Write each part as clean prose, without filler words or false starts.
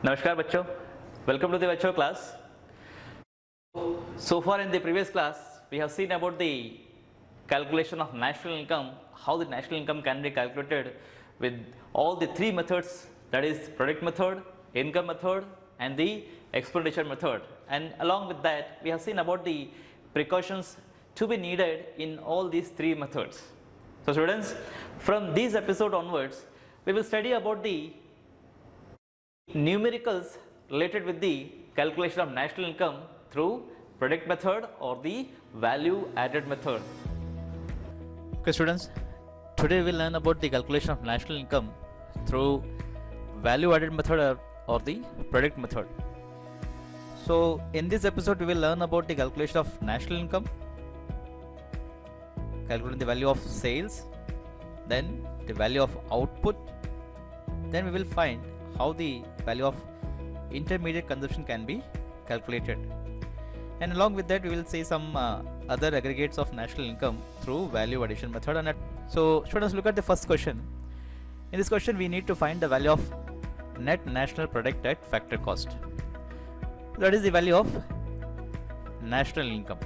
Namaskar bachcho, welcome to the virtual class. So far in the previous class, we have seen about the calculation of national income, how the national income can be calculated with all the three methods, that is product method, income method and the expenditure method. And along with that, we have seen about the precautions to be needed in all these three methods. So students, from this episode onwards, we will study about the numericals related with the calculation of national income through product method or the value added method. Okay students, today we will learn about the calculation of national income through value added method or the product method. So in this episode we will learn about the calculation of national income, calculating the value of sales, then the value of output, then we will find how the value of intermediate consumption can be calculated, and along with that we will see some other aggregates of national income through value addition method. And so students, look at the first question. In this question we need to find the value of net national product at factor cost, that is the value of national income.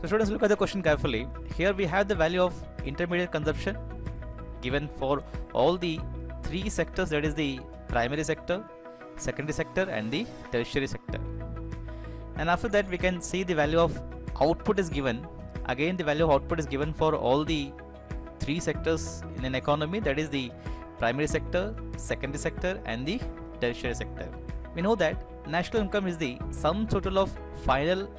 So students, look at the question carefully. Here we have the value of intermediate consumption given for all the three sectors, that is the primary sector, secondary sector and the tertiary sector. And after that we can see the value of output is given. Again the value of output is given for all the three sectors in an economy, that is the primary sector, secondary sector and the tertiary sector. We know that national income is the sum total of final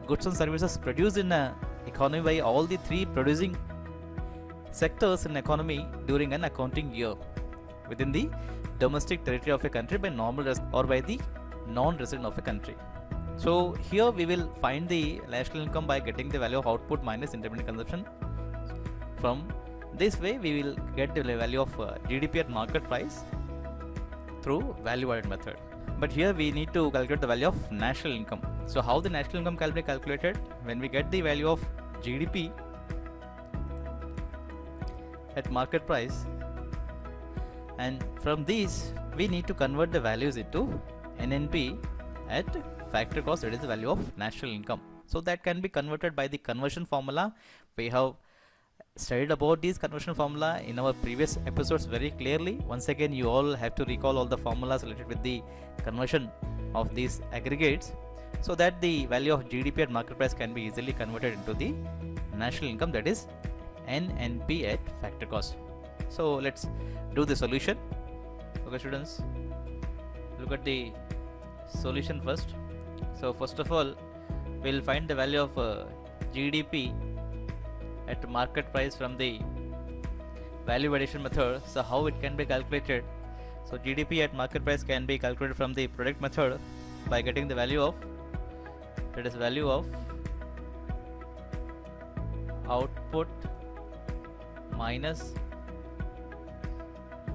goods and services produced in an economy by all the three producing sectors in economy during an accounting year within the domestic territory of a country by normal or by the non-resident of a country. So here we will find the national income by getting the value of output minus intermediate consumption. From this way we will get the value of GDP at market price through value added method. But here we need to calculate the value of national income. So how the national income can be calculated? When we get the value of GDP at market price, and from these we need to convert the values into NNP at factor cost, that is the value of national income. So that can be converted by the conversion formula. We have studied about these conversion formula in our previous episodes very clearly. Once again you all have to recall all the formulas related with the conversion of these aggregates, so that the value of GDP at market price can be easily converted into the national income, that is NNP at factor cost. So let's do the solution. Okay students, look at the solution first. So first of all we'll find the value of GDP at market price from the value addition method. So how it can be calculated? So GDP at market price can be calculated from the product method by getting the value of, that is value of output minus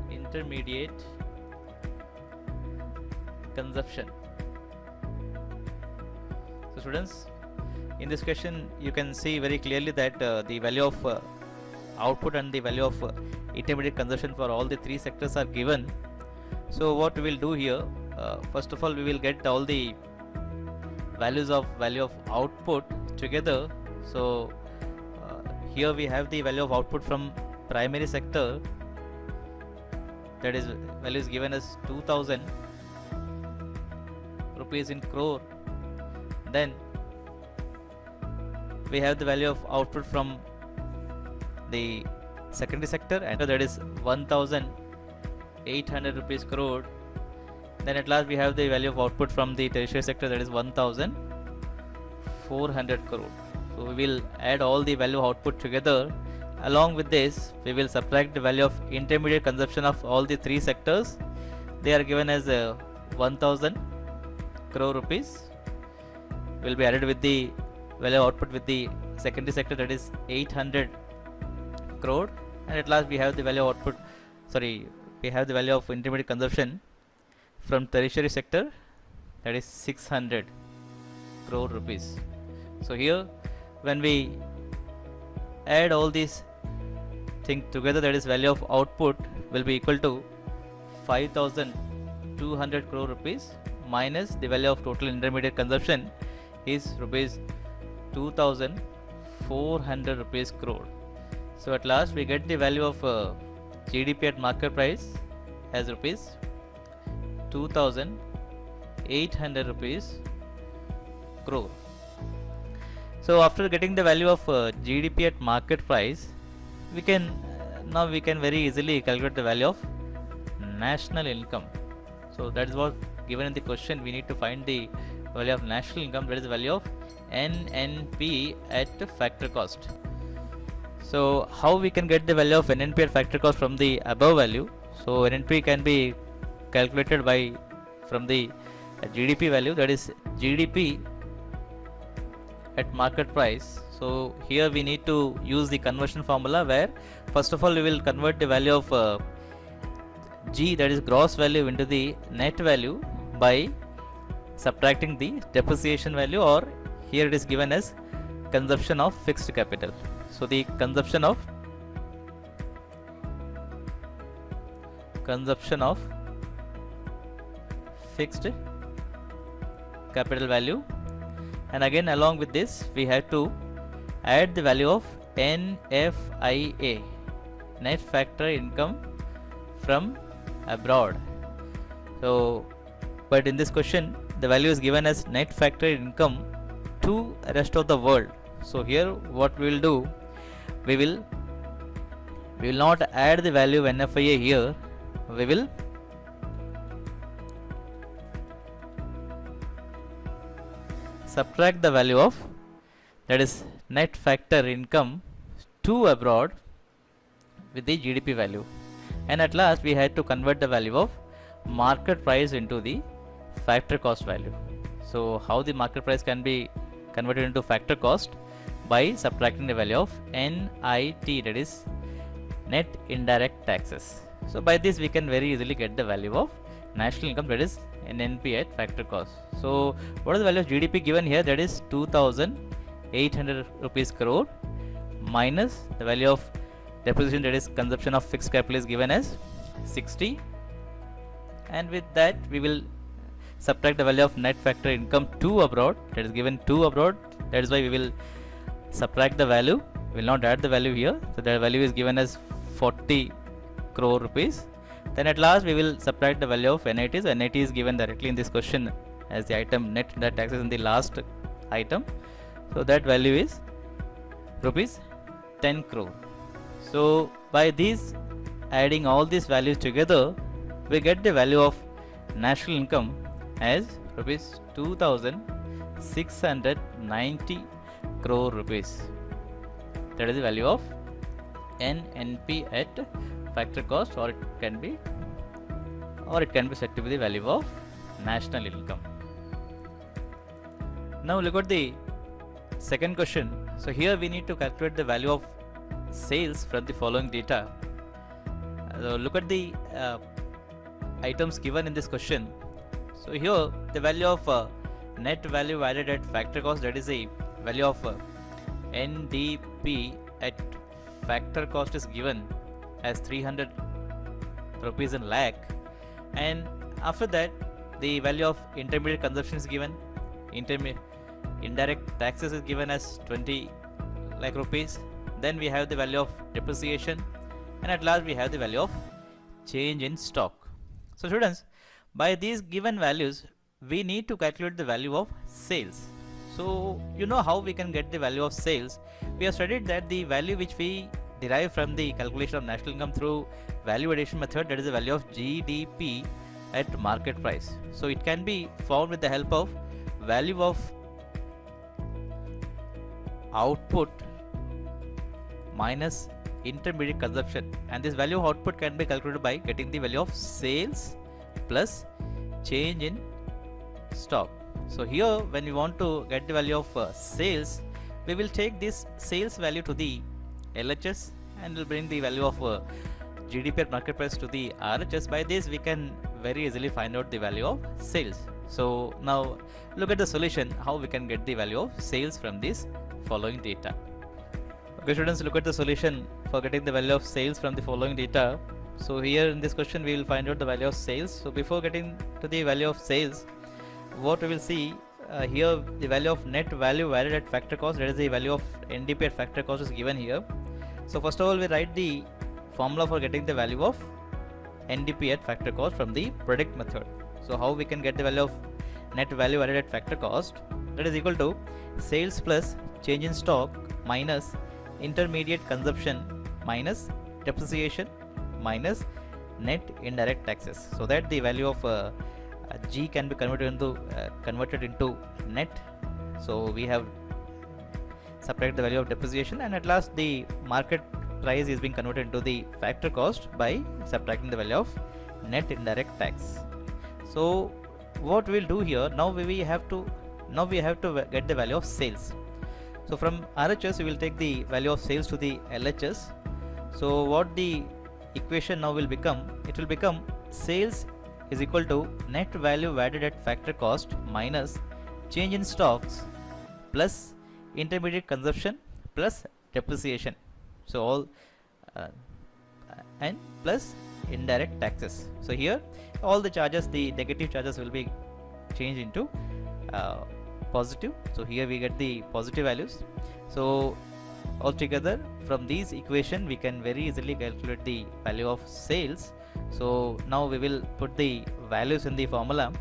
intermediate consumption. So students, in this question you can see very clearly that the value of output and the value of intermediate consumption for all the three sectors are given. So what we will do here, first of all we will get all the values of value of output together. So here we have the value of output from primary sector, that is value is given as 2000 rupees in crore. Then we have the value of output from the secondary sector, and that is 1800 rupees crore. Then at last we have the value of output from the tertiary sector, that is 1400 crore. So we will add all the value of output together. Along with this we will subtract the value of intermediate consumption of all the three sectors. They are given as 1000 crore rupees, will be added with the value of output with the secondary sector, that is 800 crore, and at last we have the value of output, we have the value of intermediate consumption from tertiary sector, that is 600 crore rupees. So here when we add all these thing together, that is value of output, will be equal to 5200 crore rupees minus the value of total intermediate consumption is rupees 2400 rupees crore. So at last we get the value of GDP at market price as rupees 2800 rupees crore. So after getting the value of GDP at market price, we can now we can very easily calculate the value of national income. So that is what given in the question. We need to find the value of national income, that is the value of NNP at factor cost. So how we can get the value of NNP at factor cost from the above value? So NNP can be calculated by from the GDP value, that is GDP at market price. So here we need to use the conversion formula, where first of all we will convert the value of G, that is gross value, into the net value by subtracting the depreciation value, or here it is given as consumption of fixed capital. So the consumption of fixed capital value, and again along with this we have to add the value of NFIA, net factor income from abroad. So but in this question the value is given as net factor income to rest of the world. So here what we will do, we will not add the value of NFIA here, we will subtract the value of, that is net factor income to abroad, with the GDP value, and at last we had to convert the value of market price into the factor cost value. So how the market price can be converted into factor cost? By subtracting the value of NIT, that is net indirect taxes. So by this we can very easily get the value of national income, that is NNP at factor cost. So what is the value of GDP given here? That is 2800 rupees crore minus the value of depreciation, that is consumption of fixed capital, is given as 60, and with that we will subtract the value of net factor income to abroad, that is given to abroad. That is why we will subtract the value, we will not add the value here. So the value is given as 40 crore rupees. Then at last we will subtract the value of NIT. So NIT is given directly in this question as the item net taxes in the last item. So that value is rupees 10 crore. So by these adding all these values together, we get the value of national income as rupees 2690 crore rupees. That is the value of NNP at factor cost, or it can be said to be the value of national income. Now look at the second question. So here we need to calculate the value of sales from the following data. Look at the items given in this question. So here the value of net value added at factor cost, that is the value of NDP at factor cost, is given as 300 rupees in lakh, and after that the value of intermediate consumption is given, indirect taxes is given as 20 lakh rupees, then we have the value of depreciation, and at last we have the value of change in stock. So students, by these given values we need to calculate the value of sales. So you know how we can get the value of sales. We have studied that the value which we derive from the calculation of national income through value addition method, that is the value of GDP at market price. So it can be found with the help of value of output minus intermediate consumption, and this value of output can be calculated by getting the value of sales plus change in stock. So here when we want to get the value of sales, we will take this sales value to the LHS and will bring the value of GDP at market price to the RHS. By this we can very easily find out the value of sales. So now look at the solution, how we can get the value of sales from this following data. Okay, students, look at the solution for getting the value of sales from the following data. So here in this question we will find out the value of sales. So before getting to the value of sales, what we will see here, the value of net value added at factor cost, that is the value of NDP at factor cost, is given here. So first of all, we write the formula for getting the value of NDP at factor cost from the predict method. So how we can get the value of net value added at factor cost? That is equal to sales plus change in stock minus intermediate consumption minus depreciation minus net indirect taxes, so that the value of G can be converted into net. So we have subtract the value of depreciation, and at last the market price is being converted into the factor cost by subtracting the value of net indirect tax. So what we'll do here, now we have to get the value of sales. So from RHS we will take the value of sales to the LHS. So what the equation now will become, it will become sales is equal to net value added at factor cost minus change in stocks plus intermediate consumption plus depreciation. So all and plus indirect taxes. So here all the charges, the negative charges, will be changed into positive. So here we get the positive values. So altogether from these equation we can very easily calculate the value of sales. So now we will put the values in the formula.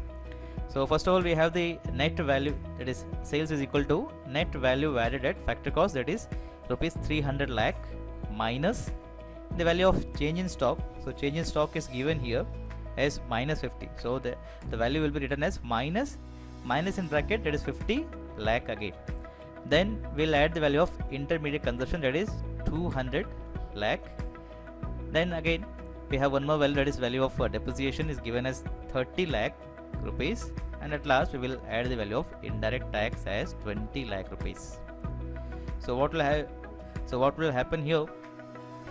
So first of all, we have the net value, that is sales is equal to net value added at factor cost, that is rupees 300 lakh minus the value of change in stock. So change in stock is given here as minus 50. So the value will be written as minus in bracket, that is 50 lakh again. Then we'll add the value of intermediate consumption, that is 200 lakh. Then again we have one more value, that is value of depreciation is given as 30 lakh rupees, and at last we will add the value of indirect tax as 20 lakh rupees. So what will happen here?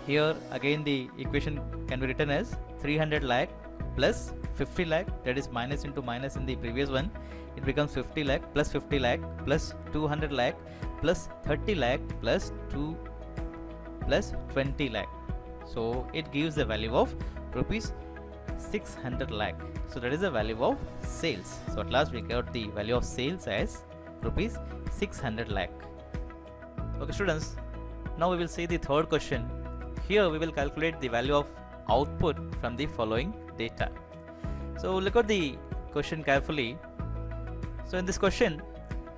Here again the equation can be written as 300 lakh plus 50 lakh, that is minus into minus in the previous one, it becomes 50 lakh plus 50 lakh plus 200 lakh plus 30 lakh plus 2 plus 20 lakh. So it gives the value of rupees 600 lakh. So that is the value of sales. So at last we got the value of sales as rupees 600 lakh. Okay students, now we will see the third question. Here we will calculate the value of output from the following data. So look at the question carefully. So in this question,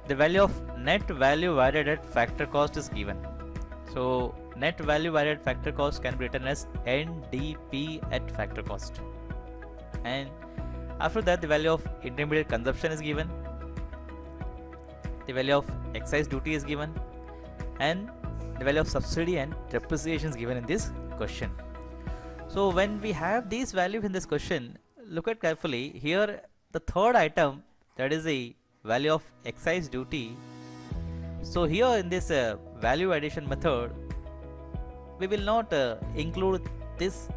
the value of net value added at factor cost is given. So net value added factor cost can be written as NDP at factor cost, and after that the value of intermediate consumption is given, the value of excise duty is given, and the value of subsidy and depreciation is given in this question. So when we have these values in this question, look at carefully here, the third item, that is the value of excise duty. So here in this value addition method, we will not include this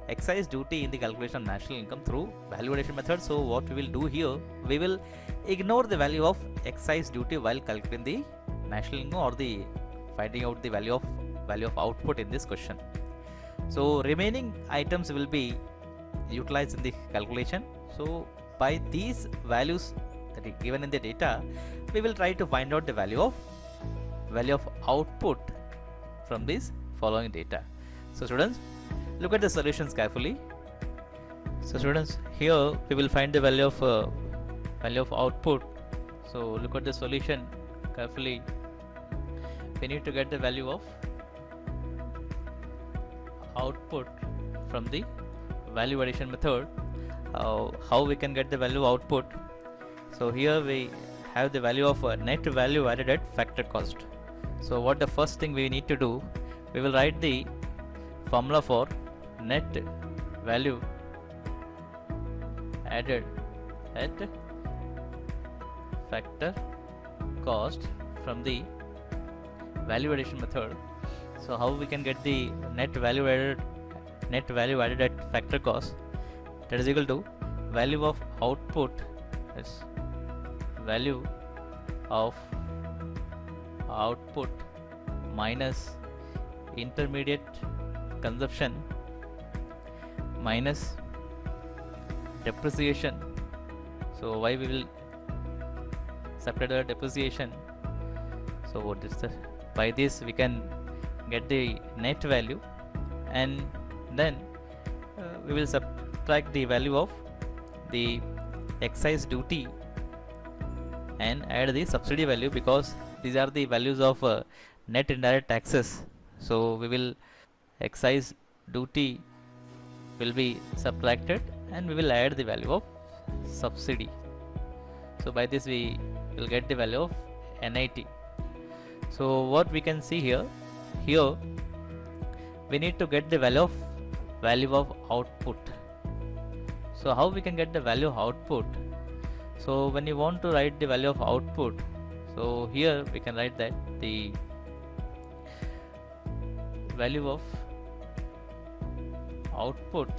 excise duty in the calculation of national income through value addition method. So what we will do here, we will ignore the value of excise duty while calculating the national income or the finding out the value of output in this question. So remaining items will be utilized in the calculation. So by these values that are given in the data, we will try to find out the value of output from this following data. So students, look at the solutions carefully. So students, here we will find the value of output. So look at the solution carefully. We need to get the value of output from the value addition method. How we can get the value of output? So here we have the value of net value added at factor cost. So what the first thing we need to do, we will write the formula for net value added at factor cost from the value addition method. So how we can get the net value added at factor cost? That is equal to value of output is value of output minus intermediate consumption minus depreciation. So why we will separate the depreciation? So what is the, by this we can get the net value, and then we will subtract the value of the excise duty and add the subsidy value, because these are the values of net indirect taxes. So we will, excise duty will be subtracted and we will add the value of subsidy. So by this we will get the value of NIT. So what we can see here, we need to get the value of output. So how we can get the value of output? So when you want to write the value of output, so here we can write that the value of output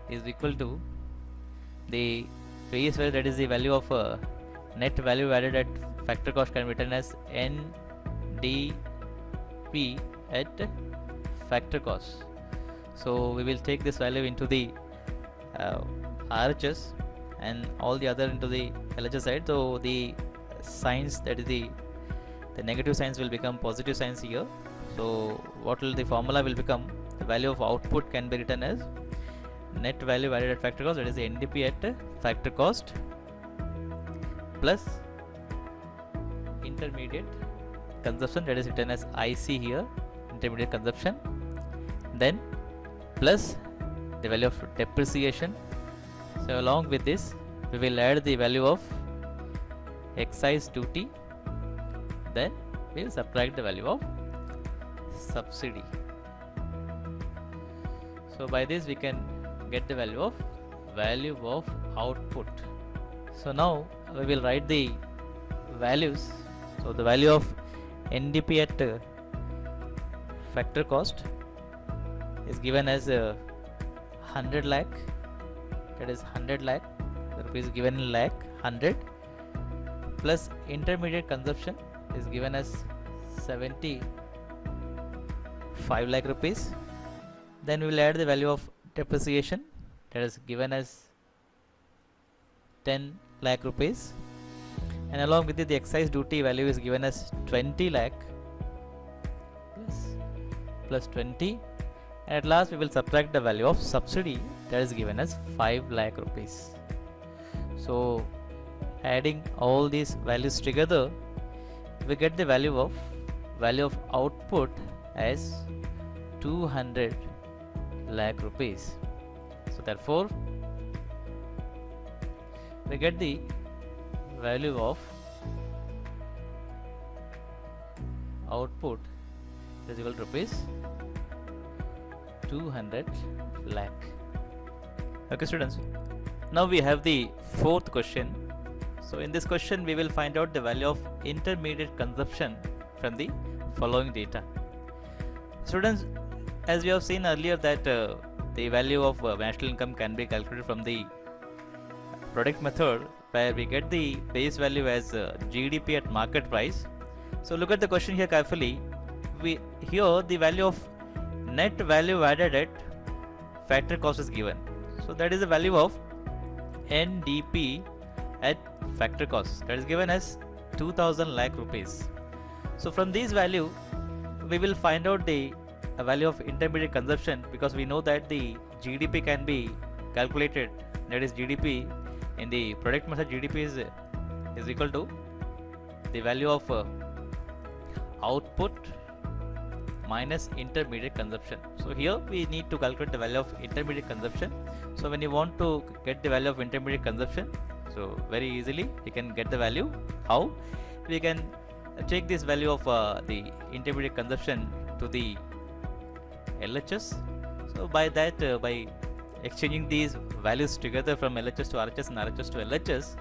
is equal to the previous value, that is the value of net value added at factor cost, can be written as NDP at factor cost. So we will take this value into the RHS and all the other into the LHS side. So the signs, that is the negative signs will become positive signs here. So what will the formula will become? The value of output can be written as net value added at factor cost, that is the NDP at factor cost, plus intermediate consumption, that is written as IC here, intermediate consumption, then plus the value of depreciation. So along with this we will add the value of excise duty, then we will subtract the value of subsidy. So by this we can get the value of output. So now we will write the values. So the value of NDP at factor cost is given as 100 lakh, that is 100 lakh rupees given in lakh 100, plus intermediate consumption is given as 75 lakh rupees. Then we will add the value of depreciation, that is given as 10 lakh rupees, and along with it the excise duty value is given as 20 lakh plus 20, and at last we will subtract the value of subsidy, that is given as 5 lakh rupees. So adding all these values together, we get the value of output as 200 lakh rupees. So therefore we get the value of output is equal to rupees 200 lakh. Okay students, now we have the fourth question. So in this question we will find out the value of intermediate consumption from the following data. Students, as we have seen earlier that the value of national income can be calculated from the product method, where we get the base value as GDP at market price. So look at the question here carefully. Here the value of net value added at factor cost is given. So that is the value of NDP at factor cost, that is given as 2000 lakh rupees. So from this value we will find out the value of intermediate consumption, because we know that the GDP can be calculated, that is GDP in the product method, GDP is equal to the value of output minus intermediate consumption. So here we need to calculate the value of intermediate consumption. So when you want to get the value of intermediate consumption, so very easily we can get the value. How? We can take this value of the intermediate consumption to the LHS. So by that, by exchanging these values together from LHS to RHS and RHS to LHS,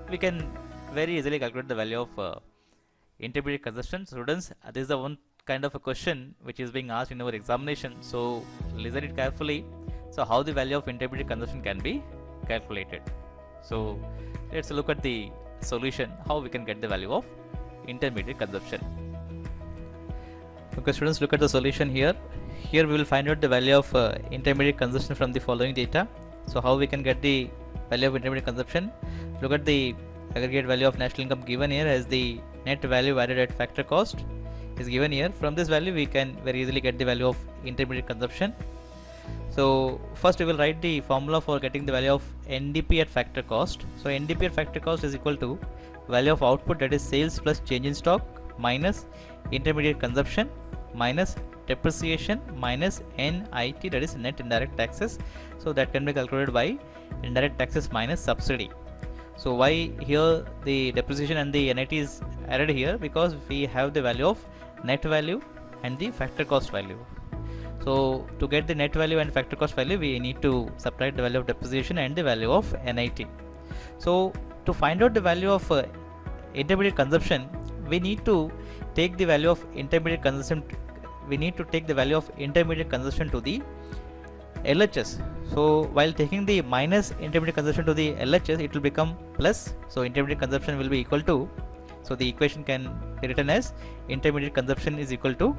we can very easily calculate the value of intermediate consumption. Students, this is the one kind of a question which is being asked in our examination, so listen it carefully. So how the value of intermediate consumption can be calculated? So let's look at the solution, how we can get the value of intermediate consumption. Okay, students, look at the solution here. Here we will find out the value of intermediate consumption from the following data. So how we can get the value of intermediate consumption? Look at the aggregate value of national income given here as the net value added at factor cost is given here. From this value we can very easily get the value of intermediate consumption. So first we will write the formula for getting the value of NDP at factor cost. So NDP at factor cost is equal to value of output, that is sales plus change in stock, minus intermediate consumption, minus depreciation, minus NIT, that is net indirect taxes. So that can be calculated by indirect taxes minus subsidy. So why here the depreciation and the NIT is added here? Because we have the value of net value and the factor cost value. So to get the net value and factor cost value, we need to subtract the value of depreciation and the value of NIT. So to find out the value of intermediate consumption, we need to take the value of intermediate consumption. We need to take the value of intermediate consumption to the LHS. So while taking the minus intermediate consumption to the LHS, it will become plus. So intermediate consumption will be equal to. So the equation can be written as intermediate consumption is equal to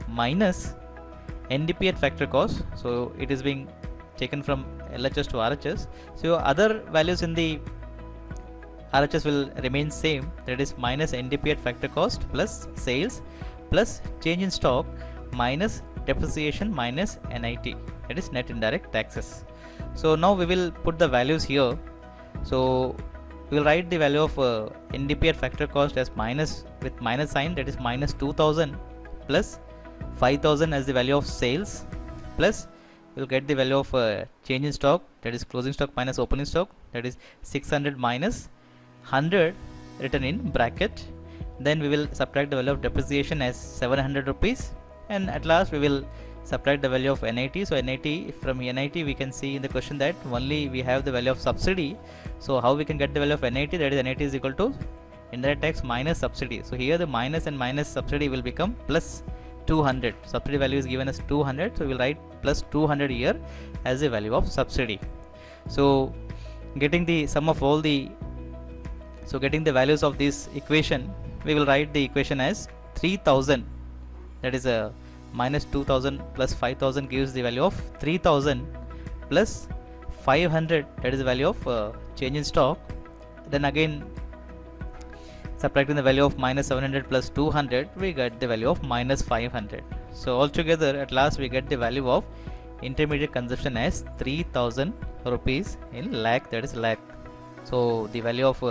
minus NDP at factor cost. So it is being taken from LHS to RHS. So other values in the RHS will remain same, that is minus NDP at factor cost plus sales plus change in stock minus depreciation minus NIT, that is net indirect taxes. So now we will put the values here. So we will write the value of NDP at factor cost as minus with minus sign, that is minus 2000 plus 5000 as the value of sales, plus we will get the value of change in stock, that is closing stock minus opening stock, that is 600 minus 100 written in bracket. Then we will subtract the value of depreciation as 700 rupees, and at last we will subtract the value of NIT. So NIT, from NIT we can see in the question that only we have the value of subsidy. So how we can get the value of NIT? That is NIT is equal to indirect tax minus subsidy. So here the minus and minus subsidy will become plus 200. Subsidy value is given as 200, so we will write plus 200 here as the value of subsidy. So getting the sum of all the, so getting the values of this equation, we will write the equation as 3000, that is a minus 2000 plus 5000 gives the value of 3000 plus 500, that is the value of change in stock. Then again subtracting the value of minus 700 plus 200, we get the value of minus 500. So altogether at last we get the value of intermediate consumption as 3000 rupees in lakh, that is lakh. So the value of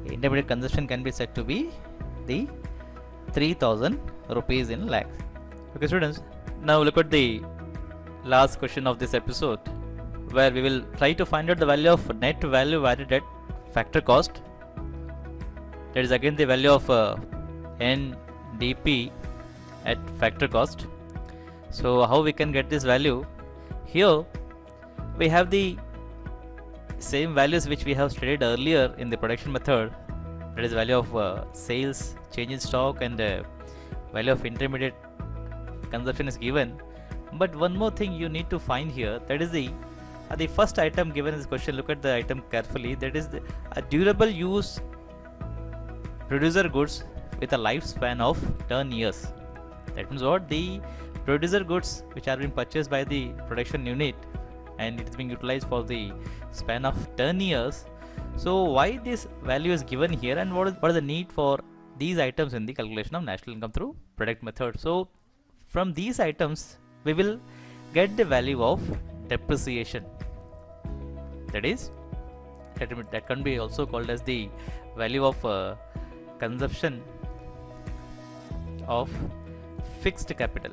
intermediate consumption can be said to be the 3000 rupees in lakh. Okay students, now look at the last question of this episode, where we will try to find out the value of net value added at factor cost. That is again the value of NDP at factor cost. So how we can get this value? Here we have the same values which we have studied earlier in the production method, that is value of sales, change in stock, and value of intermediate consumption is given. But one more thing you need to find here, that is the first item given in this question. Look at the item carefully, that is a durable use producer goods with a lifespan of 10 years. That means what? The producer goods which are being purchased by the production unit and it is being utilized for the span of 10 years. So why this value is given here, and what is the need for these items in the calculation of national income through product method? So from these items we will get the value of depreciation, that is that can be also called as the value of consumption of fixed capital.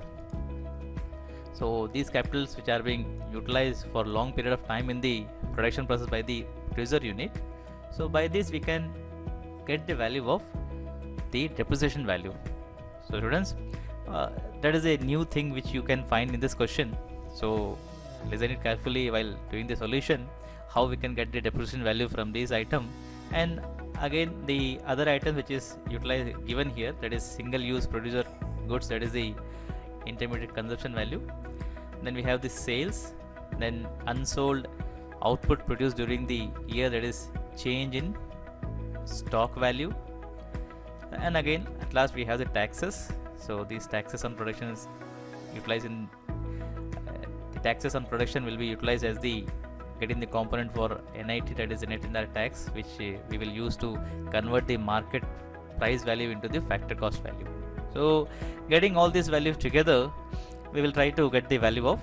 So these capitals which are being utilized for long period of time in the production process by the producer unit. So by this we can get the value of the depreciation value. So students, that is a new thing which you can find in this question. So listen it carefully while doing the solution, how we can get the depreciation value from this item. And again the other item which is utilized given here, that is single use producer goods, that is the intermediate consumption value. Then we have the sales, then unsold output produced during the year, that is change in stock value. And again at last we have the taxes, So these taxes on production is utilized in the taxes on production will be utilized as the getting the component for NIT, that is the net indirect tax, which we will use to convert the market price value into the factor cost value. So getting all these values together, we will try to get the value of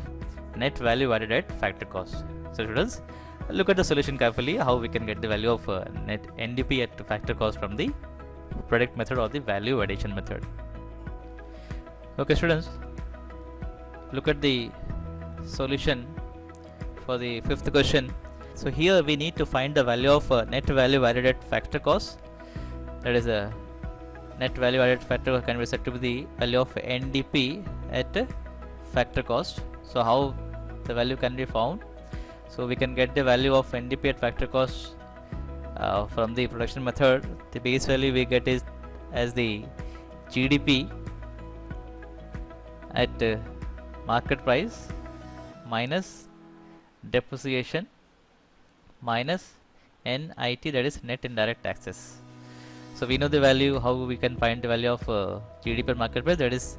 net value added at factor cost. So students, look at the solution carefully, how we can get the value of net NDP at factor cost from the product method or the value addition method. Okay students, look at the solution for the fifth question. So here we need to find the value of net value added at factor cost, that is a net value added factor can be said to be the value of NDP at factor cost. So how the value can be found? So we can get the value of NDP at factor cost from the production method. The base value we get is as the GDP at market price minus depreciation minus NIT, that is net indirect taxes. So we know the value, how we can find the value of GDP per market price, that is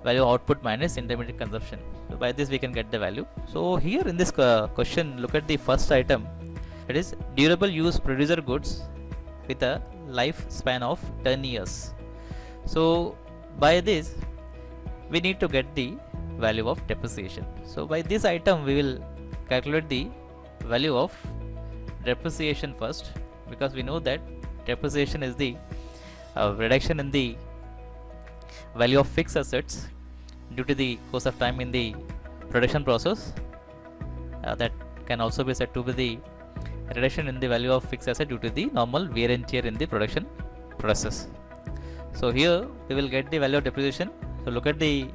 value of output minus intermediate consumption. So by this we can get the value. So here in this question, look at the first item, that is durable use producer goods with a lifespan of 10 years. So by this we need to get the value of depreciation. So by this item we will calculate the value of depreciation first, because we know that depreciation is the reduction in the value of fixed assets due to the course of time in the production process. That can also be said to be the reduction in the value of fixed asset due to the normal wear and tear in the production process. So here we will get the value of depreciation. So look at the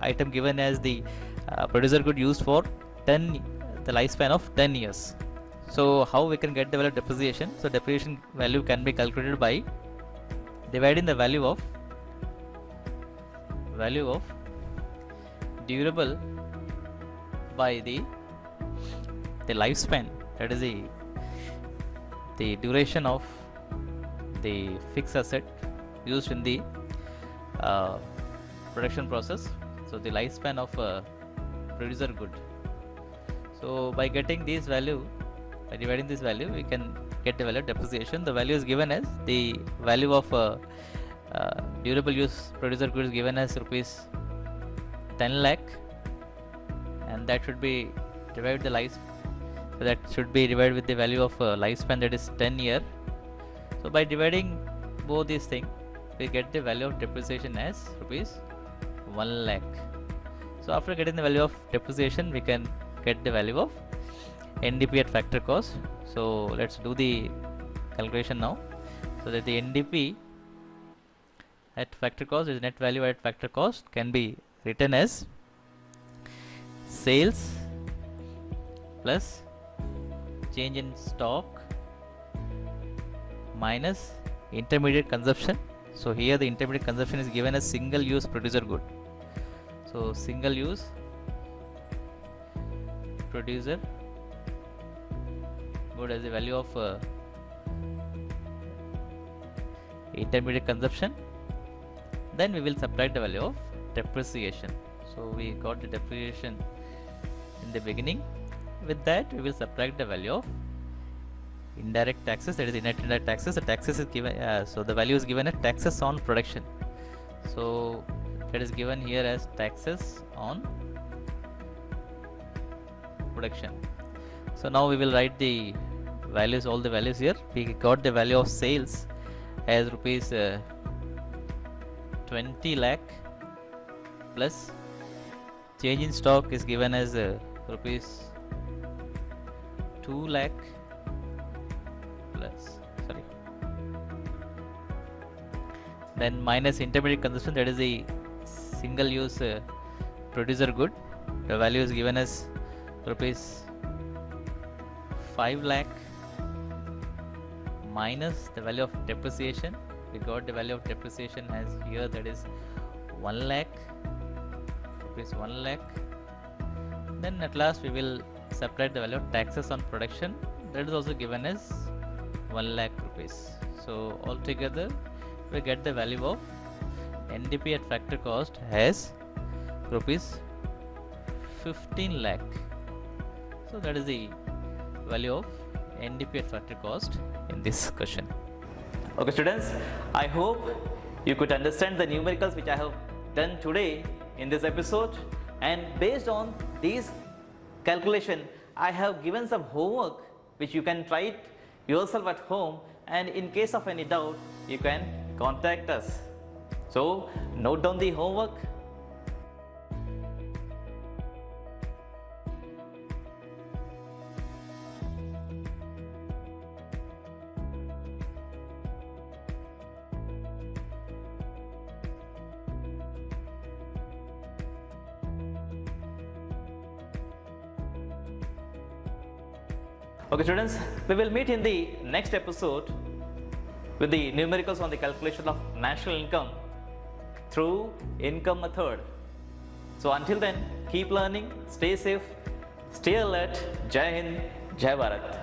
item given as the producer good used for the lifespan of 10 years. So how we can get the value of depreciation? So depreciation value can be calculated by dividing the value of durable by the lifespan, that is the duration of the fixed asset used in the production process. So the lifespan of producer good. So by getting this value, by dividing this value, we can get the value of depreciation. The value is given as the value of durable use producer goods given as rupees 10 lakh, and that should be divided the life. So that should be divided with the value of lifespan, that is 10 year. So by dividing both these things, we get the value of depreciation as rupees 1 lakh. So after getting the value of depreciation, we can get the value of NDP at factor cost. So let's do the calculation now. So that the NDP at factor cost is net value at factor cost, can be written as sales plus change in stock minus intermediate consumption. So here the intermediate consumption is given as single use producer good. So single use producer good as the value of intermediate consumption. Then we will subtract the value of depreciation. So we got the depreciation in the beginning. With that we will subtract the value of indirect taxes, that is the net indirect taxes. The taxes is given, so the value is given as taxes on production. So that is given here as taxes on production. So now we will write the values, all the values here. We got the value of sales as rupees 20 lakh plus change in stock is given as rupees 2 lakh plus then minus intermediate consumption, that is the single use producer good. The value is given as rupees 5 lakh minus the value of depreciation. We got the value of depreciation as here, that is 1 lakh, rupees 1 lakh. Then at last we will subtract the value of taxes on production, that is also given as 1 lakh rupees. So altogether we get the value of NDP at factor cost has rupees 15 lakh. So that is the value of NDP at factor cost in this question. Okay students, I hope you could understand the numericals which I have done today in this episode, and based on these calculation I have given some homework which you can try it yourself at home, and in case of any doubt you can contact us. So note down the homework. Okay students, we will meet in the next episode with the numericals on the calculation of national income through income method. So until then, keep learning, stay safe, stay alert. Jai Hind, Jai Bharat.